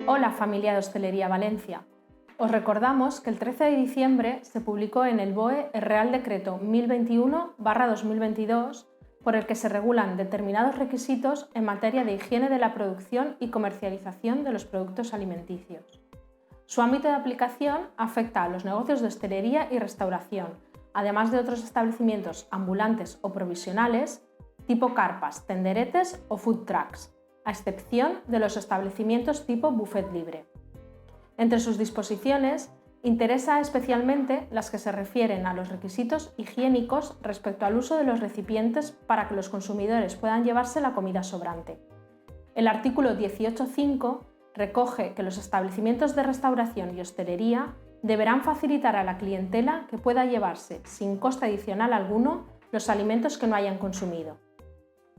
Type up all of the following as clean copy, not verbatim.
Hola familia de Hostelería Valencia. Os recordamos que el 13 de diciembre se publicó en el BOE el Real Decreto 1021/2022 por el que se regulan determinados requisitos en materia de higiene de la producción y comercialización de los productos alimenticios. Su ámbito de aplicación afecta a los negocios de hostelería y restauración, además de otros establecimientos ambulantes o provisionales, tipo carpas, tenderetes o food trucks, a excepción de los establecimientos tipo buffet libre. Entre sus disposiciones, interesa especialmente las que se refieren a los requisitos higiénicos respecto al uso de los recipientes para que los consumidores puedan llevarse la comida sobrante. El artículo 18.5 recoge que los establecimientos de restauración y hostelería deberán facilitar a la clientela que pueda llevarse, sin coste adicional alguno, los alimentos que no hayan consumido.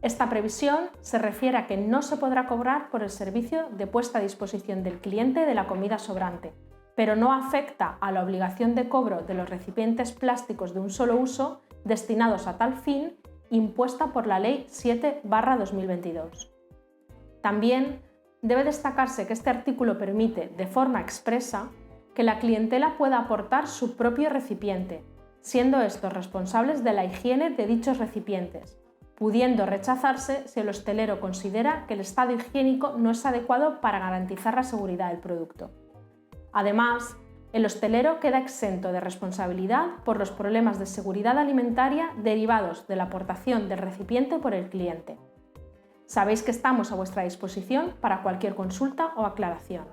Esta previsión se refiere a que no se podrá cobrar por el servicio de puesta a disposición del cliente de la comida sobrante, pero no afecta a la obligación de cobro de los recipientes plásticos de un solo uso destinados a tal fin impuesta por la Ley 7/2022. También debe destacarse que este artículo permite, de forma expresa, que la clientela pueda aportar su propio recipiente, siendo estos responsables de la higiene de dichos recipientes, pudiendo rechazarse si el hostelero considera que el estado higiénico no es adecuado para garantizar la seguridad del producto. Además, el hostelero queda exento de responsabilidad por los problemas de seguridad alimentaria derivados de la aportación del recipiente por el cliente. Sabéis que estamos a vuestra disposición para cualquier consulta o aclaración.